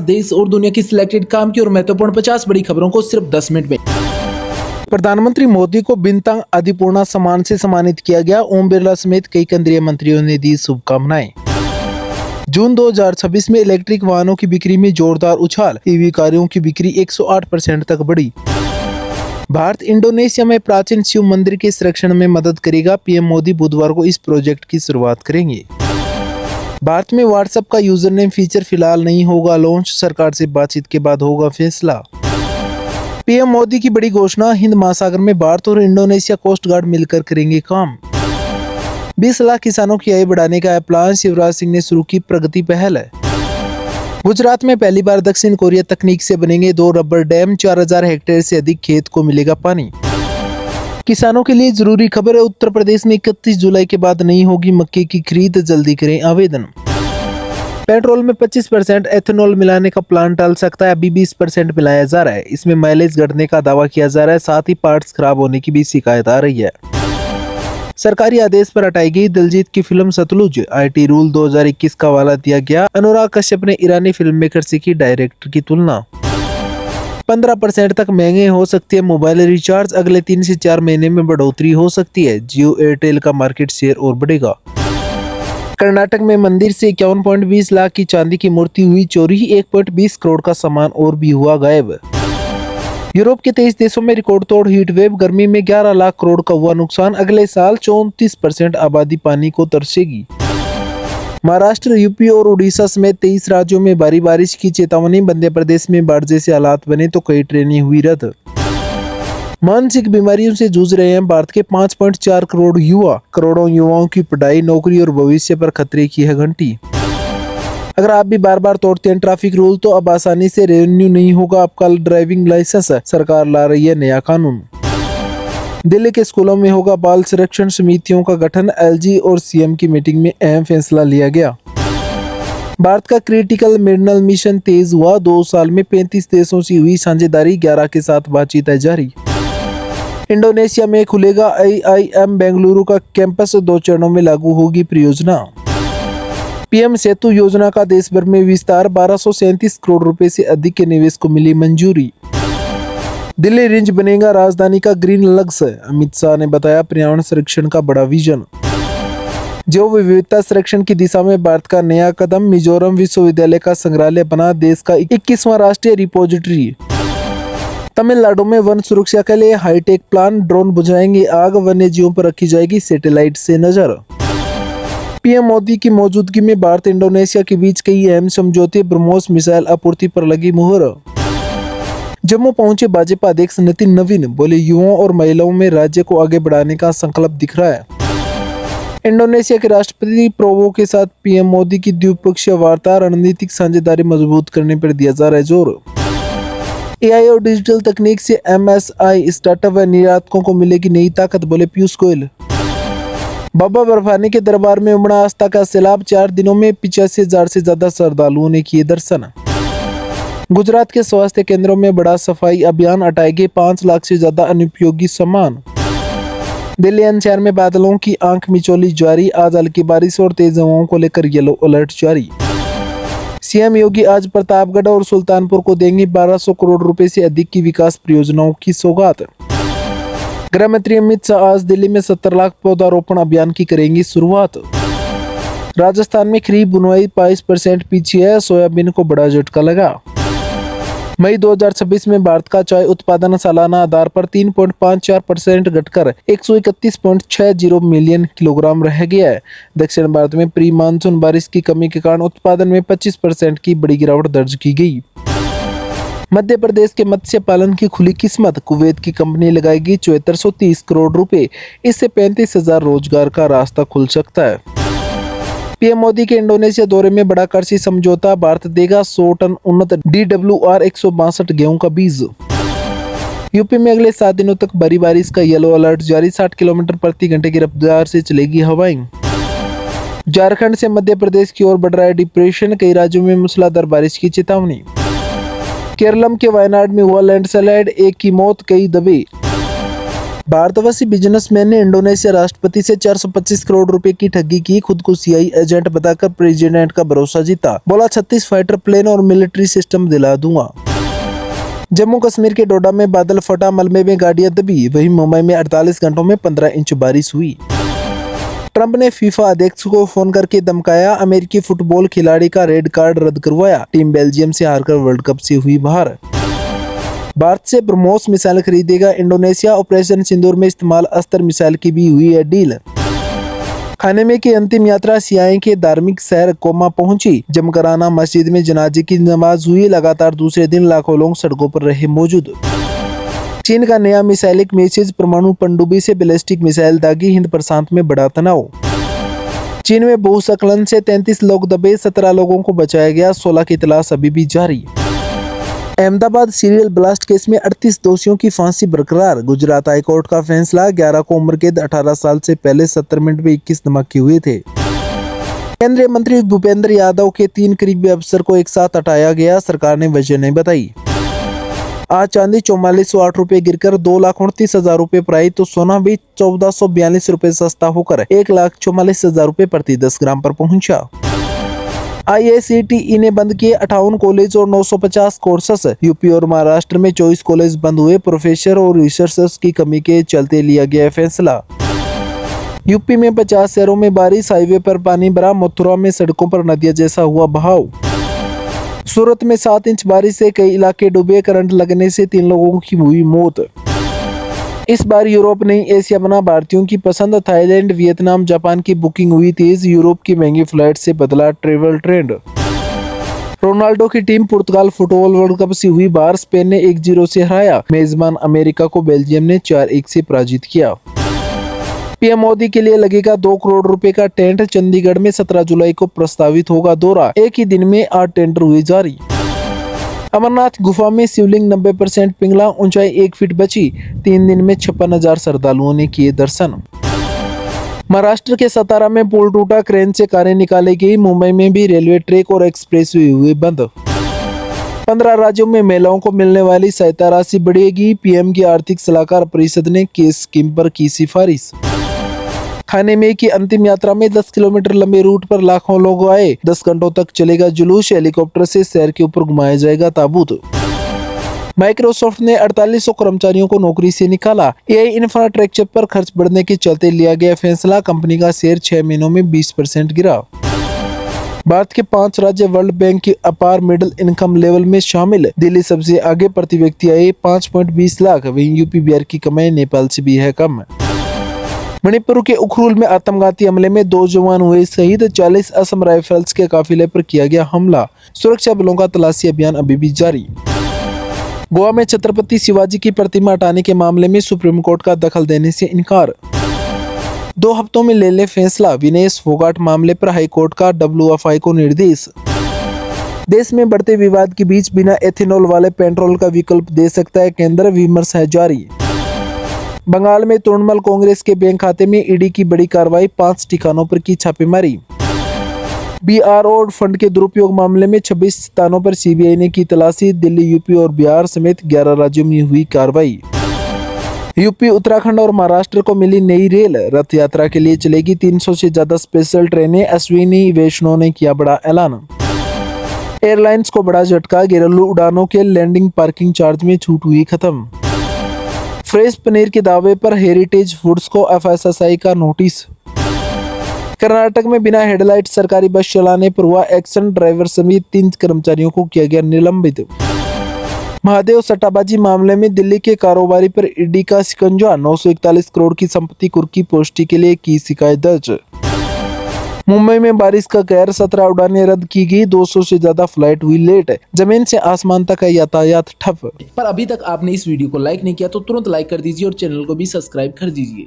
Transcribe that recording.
देश और दुनिया की सिलेक्टेड काम की और महत्वपूर्ण 50 बड़ी खबरों को सिर्फ 10 मिनट में। प्रधानमंत्री मोदी को बिनतांग आदिपूर्णा सम्मान से सम्मानित किया गया। ओम बिरला समेत कई केंद्रीय मंत्रियों ने दी शुभकामनाएं। जून 2026 में इलेक्ट्रिक वाहनों की बिक्री में जोरदार उछाल, ईवी कारों की बिक्री 108% तक बढ़ी। भारत इंडोनेशिया में प्राचीन शिव मंदिर के संरक्षण में मदद करेगा। पीएम मोदी बुधवार को इस प्रोजेक्ट की शुरुआत करेंगे। भारत में व्हाट्सएप का यूजर नेम फीचर फिलहाल नहीं होगा लॉन्च, सरकार से बातचीत के बाद होगा फैसला। पीएम मोदी की बड़ी घोषणा, हिंद महासागर में भारत और इंडोनेशिया कोस्ट गार्ड मिलकर करेंगे काम। 20 लाख किसानों की आय बढ़ाने का है प्लान, शिवराज सिंह ने शुरू की प्रगति पहल है। गुजरात में पहली बार दक्षिण कोरिया तकनीक से बनेंगे 2 रबर डैम, 4000 हेक्टेयर से अधिक खेत को मिलेगा पानी। किसानों के लिए जरूरी खबर है, उत्तर प्रदेश में 31 जुलाई के बाद नहीं होगी मक्के की खरीद, जल्दी करें आवेदन। पेट्रोल में 25% एथेनॉल मिलाने का प्लान टल सकता है, अभी 20% मिलाया जा रहा है। इसमें माइलेज घटने का दावा किया जा रहा है, साथ ही पार्ट्स खराब होने की भी शिकायत आ रही है। सरकारी आदेश पर हटाई गई दिलजीत की फिल्म सतलुज, आईटी रूल 2021 का हवाला दिया गया। अनुराग कश्यप ने ईरानी फिल्म मेकर से की डायरेक्टर की तुलना। 15% तक महंगे हो सकती है मोबाइल रिचार्ज, अगले 3 से 4 महीने में बढ़ोतरी हो सकती है। जियो एयरटेल का मार्केट शेयर और बढ़ेगा। कर्नाटक में मंदिर से 51.20 लाख की चांदी की मूर्ति हुई चोरी, 1.20 करोड़ का सामान और भी हुआ गायब। यूरोप के 23 देशों में रिकॉर्ड तोड़ हीट वेव, गर्मी में 11 लाख करोड़ का हुआ नुकसान, अगले साल 34% आबादी पानी को तरसेगी। महाराष्ट्र, यूपी और उड़ीसा समेत 23 राज्यों में भारी बारिश की चेतावनी, मध्य प्रदेश में बाढ़ जैसे हालात बने तो कई ट्रेनें हुई रद्द। मानसिक बीमारियों से जूझ रहे हैं भारत के 5.4 करोड़ युवा, करोड़ों युवाओं की पढ़ाई, नौकरी और भविष्य पर खतरे की है घंटी। अगर आप भी बार बार तोड़ते हैं ट्रैफिक रूल तो अब आसानी से रेन्यू नहीं होगा आपका ड्राइविंग लाइसेंस, सरकार ला रही है नया कानून। दिल्ली के स्कूलों में होगा बाल संरक्षण समितियों का गठन, एलजी और सीएम की मीटिंग में अहम फैसला लिया गया। भारत का क्रिटिकल मिनरल मिशन तेज हुआ, 2 साल में 35 देशों से हुई साझेदारी, 11 के साथ बातचीत है जारी। इंडोनेशिया में खुलेगा आईआईएम बेंगलुरु का कैंपस, 2 चरणों में लागू होगी परियोजना। पीएम सेतु योजना का देश भर में विस्तार, 1237 करोड़ रुपए से अधिक के निवेश को मिली मंजूरी। दिल्ली रेंज बनेगा राजधानी का ग्रीन लक्ष्य, अमित शाह ने बताया पर्यावरण संरक्षण का बड़ा विजन। जैव विविधता संरक्षण की दिशा में भारत का नया कदम, मिजोरम विश्वविद्यालय का संग्रहालय बना देश का 21वां राष्ट्रीय रिपोजिटरी। तमिलनाडु में वन सुरक्षा के लिए हाईटेक प्लान, ड्रोन बुझाएंगे आग, वन्य जीवों पर रखी जाएगी सैटेलाइट से नजर। पीएम मोदी की मौजूदगी में भारत इंडोनेशिया के बीच कई अहम समझौते, ब्रह्मोस मिसाइल आपूर्ति पर लगी मुहर। जम्मू पहुंचे भाजपा अध्यक्ष नितिन नवीन, बोले युवाओं और महिलाओं में राज्य को आगे बढ़ाने का संकल्प दिख रहा है। इंडोनेशिया के राष्ट्रपति प्रोवो के साथ पीएम मोदी की द्विपक्षीय वार्ता, रणनीतिक साझेदारी मजबूत करने पर दिया जा रहा है जोर। एआई और डिजिटल तकनीक से एमएसआई स्टार्टअप व निर्यातकों को मिलेगी नई ताकत, बोले पीयूष गोयल। बाबा बर्फानी के दरबार में उमड़ा आस्था का सैलाब, 4 दिनों में 85,000 से ज्यादा श्रद्धालुओं ने किए दर्शन। गुजरात के स्वास्थ्य केंद्रों में बड़ा सफाई अभियान, हटाएंगे 5 लाख से ज्यादा अनुपयोगी सामान। दिल्ली एनसीआर में बादलों की आंख मिचौली जारी, आज हल्की बारिश और तेज हवाओं को लेकर येलो अलर्ट जारी। सीएम योगी आज प्रतापगढ़ और सुल्तानपुर को देंगे 1200 करोड़ रुपए से अधिक की विकास परियोजनाओं की सौगात। गृह मंत्री अमित शाह आज दिल्ली में 70 लाख पौधारोपण अभियान की करेंगी शुरुआत। राजस्थान में खरीफ बुनवाई 22% पीछे है, सोयाबीन को बड़ा झटका लगा। मई 2026 में भारत का चाय उत्पादन सालाना आधार पर 3.54% घटकर 131.60 मिलियन किलोग्राम रह गया है। दक्षिण भारत में प्री मानसून बारिश की कमी के कारण उत्पादन में 25% की बड़ी गिरावट दर्ज की गई। मध्य प्रदेश के मत्स्य पालन की खुली किस्मत, कुवैत की कंपनी लगाएगी 7430 करोड़ रुपए, इससे 35,000 रोजगार का रास्ता खुल सकता है। पीएम मोदी के इंडोनेशिया दौरे में बड़ा कृषि समझौता, भारत देगा 100 टन उन्नत DWR 162 गेहूं का बीज। यूपी में अगले 7 दिनों तक भारी बारिश का येलो अलर्ट जारी, 60 किलोमीटर प्रति घंटे की रफ्तार से चलेगी हवाएं। झारखंड से मध्य प्रदेश की ओर बढ़ रहा है डिप्रेशन, कई राज्यों में मूसलाधार बारिश की चेतावनी। केरलम के वायनाड में हुआ लैंडस्लाइड, 1 की मौत, कई दबे। भारतवासी बिजनेसमैन ने इंडोनेशिया राष्ट्रपति से 425 करोड़ रुपए की ठगी की, खुद को सीआई एजेंट बताकर प्रेसिडेंट का भरोसा जीता। बोला 36 फाइटर प्लेन और मिलिट्री सिस्टम दिला दूंगा। जम्मू कश्मीर के डोडा में बादल फटा, मलबे में गाड़ियां दबी। वहीं मुंबई में 48 घंटों में 15 इंच बारिश हुई। ट्रंप ने फीफा अध्यक्ष को फोन करके धमकाया, अमेरिकी फुटबॉल खिलाड़ी का रेड कार्ड रद्द करवाया। टीम बेल्जियम से हारकर वर्ल्ड कप से हुई बाहर। भारत से ब्रह्मोस मिसाइल खरीदेगा इंडोनेशिया। ऑपरेशन सिंदूर में इस्तेमाल अस्त्र मिसाइल की भी हुई है डील। खाने में की अंतिम यात्रा सियाई के धार्मिक शहर कोमा पहुंची। जमकराना मस्जिद में जनाजे की नमाज हुई। लगातार दूसरे दिन लाखों लोग सड़कों पर रहे मौजूद। चीन का नया मिसाइलिक मैसेज, परमाणु पनडुब्बी से बैलिस्टिक मिसाइल दागी। हिंद प्रशांत में बड़ा तनाव। चीन में भूस्खलन से 33 लोग दबे, 17 लोगों को बचाया गया। 16 की तलाश अभी भी जारी। अहमदाबाद सीरियल ब्लास्ट केस में 38 दोषियों की फांसी बरकरार। गुजरात हाईकोर्ट का फैसला, 11 को उम्र कैद, 18 साल से पहले 70 मिनट में 21 धमाके हुए थे। केंद्रीय मंत्री भूपेंद्र यादव के 3 करीबी अफसर को एक साथ हटाया गया, सरकार ने वजह नहीं बताई। आज चांदी 4408 रुपए गिरकर 2,29,000 रुपए पर आई, तो सोना भी 1442 रुपए सस्ता होकर 1,44,000 रुपए प्रति 10 ग्राम पर पहुंचा। IACTE ने बंद किए 58 कॉलेज और 950 कोर्सेस। यूपी और महाराष्ट्र में 24 कॉलेज बंद हुए। प्रोफेसर और रिसर्चर्स की कमी के चलते लिया गया फैसला। यूपी में 50 शहरों में बारिश, हाईवे पर पानी भरा। मथुरा में सड़कों पर नदियां जैसा हुआ बहाव। सूरत में 7 इंच बारिश से कई इलाके डूबे। करंट लगने से 3 लोगों की हुई मौत। इस बार यूरोप नहीं एशिया बना भारतीयों की पसंद। थाईलैंड, वियतनाम, जापान की बुकिंग हुई तेज। यूरोप की महंगी फ्लाइट से बदला ट्रेवल ट्रेंड। रोनाल्डो की टीम पुर्तगाल फुटबॉल वर्ल्ड कप से हुई बाहर। स्पेन ने 1-0 से हराया। मेजबान अमेरिका को बेल्जियम ने 4-1 से पराजित किया। पीएम मोदी के लिए लगेगा 2 करोड़ रुपए का टेंट। चंडीगढ़ में 17 जुलाई को प्रस्तावित होगा दौरा। एक ही दिन में 8 टेंडर हुए जारी। अमरनाथ गुफा में शिवलिंग 90% पिघला, ऊंचाई 1 फीट बची। 3 दिन में 56,000 श्रद्धालुओं ने किए दर्शन। महाराष्ट्र के सतारा में पुल टूटा, क्रेन से कारें निकाली गई। मुंबई में भी रेलवे ट्रैक और एक्सप्रेसवे हुए बंद। 15 राज्यों में महिलाओं को मिलने वाली सहायता राशि बढ़ेगी। पीएम की आर्थिक सलाहकार परिषद ने केस स्कीम पर की सिफारिश। खाने में की अंतिम यात्रा में 10 किलोमीटर लंबे रूट पर लाखों लोग आए। 10 घंटों तक चलेगा जुलूस। हेलीकॉप्टर से शहर के ऊपर घुमाया जाएगा ताबूत। माइक्रोसॉफ्ट ने 4800 कर्मचारियों को नौकरी से निकाला। एआई इंफ्रास्ट्रक्चर पर खर्च बढ़ने के चलते लिया गया फैसला। कंपनी का शेयर 6 महीनों में 20% गिरा। भारत के 5 राज्य वर्ल्ड बैंक की अपार मिडिल इनकम लेवल में शामिल। दिल्ली सबसे आगे, प्रति व्यक्ति आए 5.20 लाख। वहीं यूपी बिहार की कमाई नेपाल से भी है कम। मणिपुर के उखरुल में आत्मघाती हमले में 2 जवान हुए शहीद। 40 असम राइफल्स के काफिले पर किया गया हमला। सुरक्षा बलों का तलाशी अभियान अभी भी जारी। गोवा में छत्रपति शिवाजी की प्रतिमा हटाने के मामले में सुप्रीम कोर्ट का दखल देने से इनकार। 2 हफ्तों में ले ले फैसला। विनेश फोगाट मामले पर हाईकोर्ट का WFI को निर्देश। देश में बढ़ते विवाद के बीच बिना एथेनॉल वाले पेट्रोल का विकल्प दे सकता है केंद्र, विमर्श है जारी। बंगाल में तृणमूल कांग्रेस के बैंक खाते में ईडी की बड़ी कार्रवाई। 5 ठिकानों पर की छापेमारी। BRO फंड के दुरुपयोग मामले में 26 स्थानों पर सीबीआई ने की तलाशी। दिल्ली, यूपी और बिहार समेत 11 राज्यों में हुई कार्रवाई। यूपी, उत्तराखंड और महाराष्ट्र को मिली नई रेल। रथ यात्रा के लिए चलेगी 300 से ज्यादा स्पेशल ट्रेनें। अश्विनी वैष्णव ने किया बड़ा ऐलान। एयरलाइंस को बड़ा झटका, घरेलू उड़ानों के लैंडिंग पार्किंग चार्ज में छूट हुई खत्म। फ्रेश पनीर के दावे पर हेरिटेज फूड्स को FSSAI का नोटिस। कर्नाटक में बिना हेडलाइट सरकारी बस चलाने पर हुआ एक्शन, ड्राइवर समेत 3 कर्मचारियों को किया गया निलंबित। महादेव सट्टाबाजी मामले में दिल्ली के कारोबारी पर ईडी का शिकंजा। 941 करोड़ की संपत्ति कुर्की पोस्टी के लिए की शिकायत दर्ज। मुंबई में बारिश का कहर, 17 उड़ानें रद्द की गई। 200 से ज्यादा फ्लाइट हुई लेट। जमीन से आसमान तक का यातायात ठप। पर अभी तक आपने इस वीडियो को लाइक नहीं किया तो तुरंत लाइक कर दीजिए और चैनल को भी सब्सक्राइब कर दीजिए।